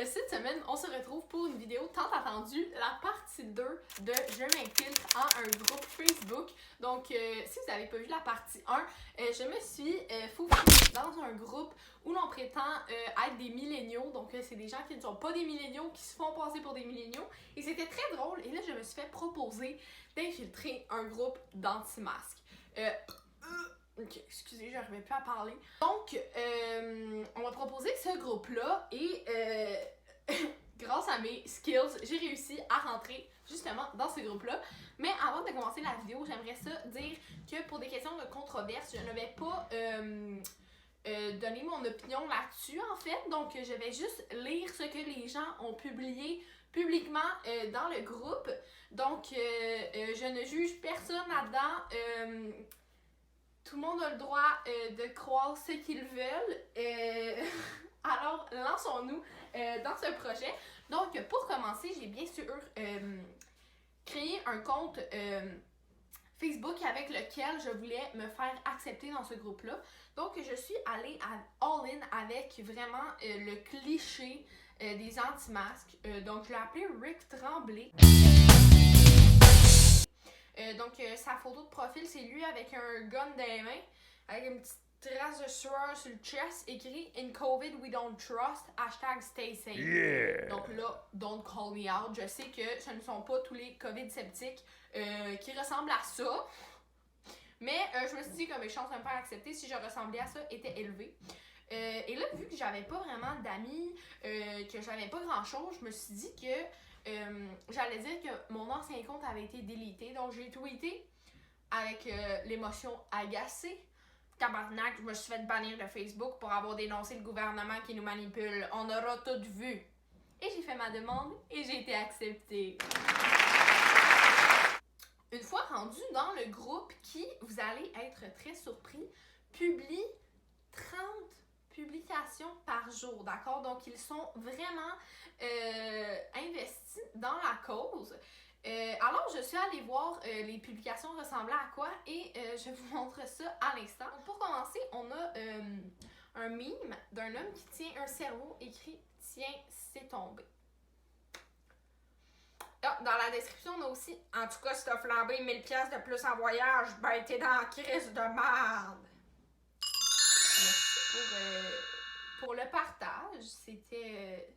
cette semaine, on se retrouve pour une vidéo tant attendue, la partie 2 de Je m'infiltre en un groupe Facebook. Donc, si vous n'avez pas vu la partie 1, je me suis faufilée dans un groupe où l'on prétend être des milléniaux. Donc, c'est des gens qui ne sont pas des milléniaux, qui se font passer pour des milléniaux. Et c'était très drôle. Et là, je me suis fait proposer d'infiltrer un groupe d'anti-masques. Ok, excusez, j'arrivais plus à parler. Donc, on m'a proposé ce groupe-là et grâce à mes skills, j'ai réussi à rentrer justement dans ce groupe-là. Mais avant de commencer la vidéo, j'aimerais ça dire que pour des questions de controverse, je ne vais pas donner mon opinion là-dessus en fait. Donc, je vais juste lire ce que les gens ont publié publiquement dans le groupe. Donc, je ne juge personne là-dedans. Tout le monde a le droit de croire ce qu'ils veulent. Alors, lançons-nous dans ce projet. Donc, pour commencer, j'ai bien sûr créé un compte Facebook avec lequel je voulais me faire accepter dans ce groupe-là. Donc, je suis allée à all-in avec vraiment le cliché des anti-masques. Donc, je l'ai appelé Rick Tremblay. Donc, sa photo de profil, c'est lui avec un gun dans les mains, avec une petite trace de sueur sur le chest, écrit « In COVID, we don't trust, hashtag stay safe yeah. ». Donc là, don't call me out. Je sais que ce ne sont pas tous les COVID sceptiques qui ressemblent à ça. Mais je me suis dit que mes chances de me faire accepter si je ressemblais à ça étaient élevées. Et là, vu que j'avais pas vraiment d'amis, que j'avais pas grand-chose, je me suis dit que j'allais dire que mon ancien compte avait été délité. Donc, j'ai tweeté avec l'émotion agacée. Tabarnak, je me suis fait bannir de Facebook pour avoir dénoncé le gouvernement qui nous manipule. On aura tout vu. Et j'ai fait ma demande et j'ai été acceptée. Une fois rendu dans le groupe qui, vous allez être très surpris, publie 30 publications par jour, d'accord? Donc, ils sont vraiment investis dans la cause. Alors, je suis allée voir les publications ressemblaient à quoi et je vous montre ça à l'instant. Pour commencer, on a un meme d'un homme qui tient un cerveau écrit « Tiens, c'est tombé ». Ah, dans la description, on a aussi « En tout cas, si t'as flambé 1000$ de plus en voyage, ben t'es dans la crise de merde ». Merci pour le partage. C'était,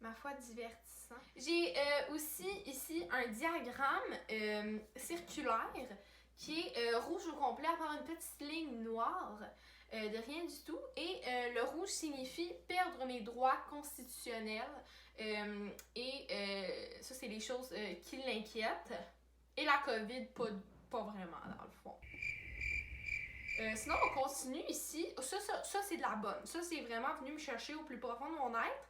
ma foi, divertissant. J'ai aussi ici un diagramme circulaire qui est rouge au complet à part une petite ligne noire de rien du tout. Et le rouge signifie perdre mes droits constitutionnels. Ça, c'est les choses qui l'inquiètent. Et la COVID, pas vraiment dans le fond. Sinon, on continue ici. Ça c'est de la bonne. Ça, c'est vraiment venu me chercher au plus profond de mon être.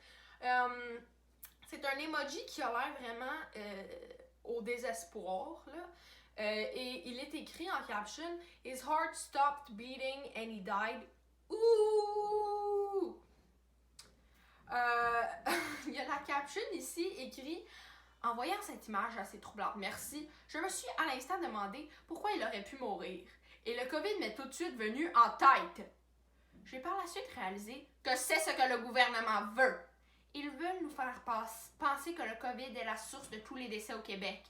C'est un emoji qui a l'air vraiment au désespoir. Là. Et il est écrit en caption « His heart stopped beating and he died. » Ouh! Il y a la caption ici écrit « En voyant cette image assez troublante, merci, je me suis à l'instant demandé pourquoi il aurait pu mourir. Et le COVID m'est tout de suite venu en tête. J'ai par la suite réalisé que c'est ce que le gouvernement veut. Ils veulent nous faire penser que le COVID est la source de tous les décès au Québec.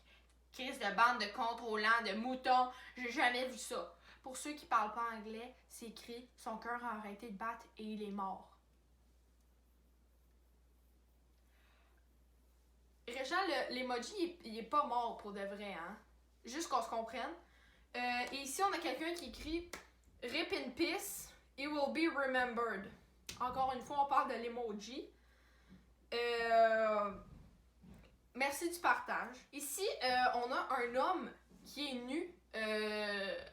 Crise de bande de contrôlants, de moutons, j'ai jamais vu ça. Pour ceux qui parlent pas anglais, c'est écrit « Son cœur a arrêté de battre et il est mort. » Régent, l'emoji, il est pas mort pour de vrai, hein? Juste qu'on se comprenne. Et ici, on a quelqu'un qui écrit « Rip in peace, it will be remembered ». Encore une fois, on parle de l'emoji. Merci du partage. Ici, on a un homme qui est nu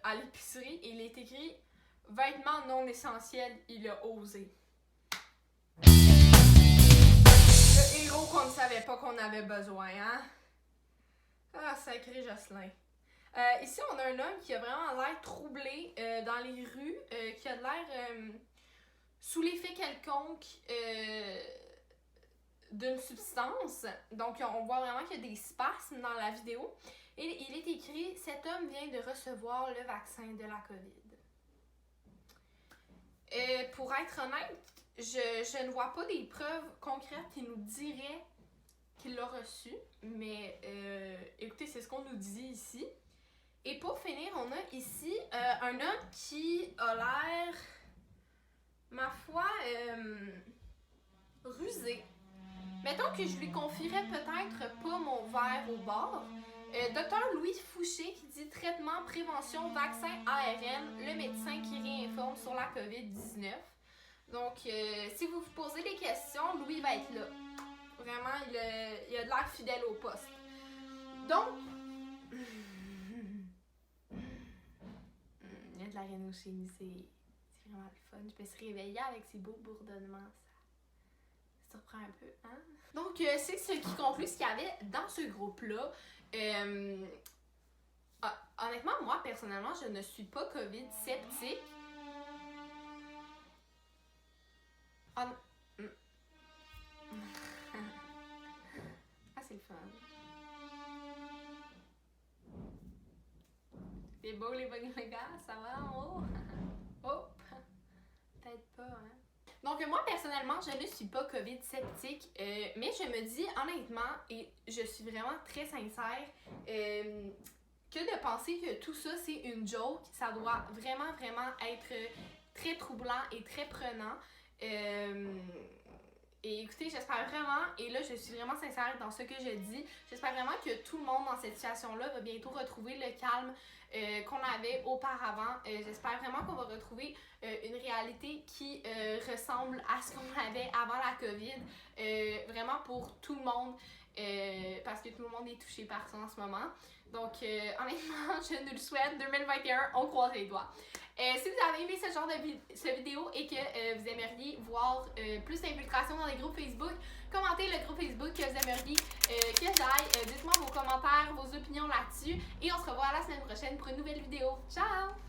à l'épicerie et il est écrit « Vêtements non essentiels, il a osé ». Le héros qu'on ne savait pas qu'on avait besoin, hein? Ah, sacré Jocelyn. Ici, on a un homme qui a vraiment l'air troublé dans les rues, qui a l'air sous l'effet quelconque d'une substance. Donc, on voit vraiment qu'il y a des spasmes dans la vidéo. Et il est écrit « Cet homme vient de recevoir le vaccin de la COVID ». Pour être honnête, je ne vois pas des preuves concrètes qui nous diraient qu'il l'a reçu, mais écoutez, c'est ce qu'on nous dit ici. Et pour finir, on a ici un homme qui a l'air, ma foi, rusé. Mettons que je lui confierais peut-être pas mon verre au bord. Docteur Louis Fouché qui dit traitement, prévention, vaccin, ARN, le médecin qui réinforme sur la COVID-19. Donc, si vous vous posez des questions, Louis va être là. Vraiment, il a de l'air fidèle au poste. Donc, il y a de la rhinochénie, c'est vraiment le fun. Je peux se réveiller avec ces beaux bourdonnements. Ça surprend un peu, hein? Donc, c'est ce qui conclut ce qu'il y avait dans ce groupe-là. Honnêtement, moi, personnellement, je ne suis pas COVID sceptique. Ah, c'est le fun. C'est beau les gars, ça va en haut? Oh! Peut-être pas, hein? Donc moi, personnellement, je ne suis pas COVID sceptique, mais je me dis honnêtement, et je suis vraiment très sincère, que de penser que tout ça, c'est une joke, ça doit vraiment, vraiment être très troublant et très prenant. Et écoutez, j'espère vraiment, et là je suis vraiment sincère dans ce que je dis, j'espère vraiment que tout le monde dans cette situation-là va bientôt retrouver le calme qu'on avait auparavant. J'espère vraiment qu'on va retrouver une réalité qui ressemble à ce qu'on avait avant la COVID, vraiment pour tout le monde, parce que tout le monde est touché par ça en ce moment. Donc honnêtement, je nous le souhaite, 2021, on croise les doigts. Si vous avez aimé ce genre de vidéo et que vous aimeriez voir plus d'infiltration dans les groupes Facebook, commentez le groupe Facebook que vous aimeriez que j'aille. Dites-moi vos commentaires, vos opinions là-dessus. Et on se revoit la semaine prochaine pour une nouvelle vidéo. Ciao!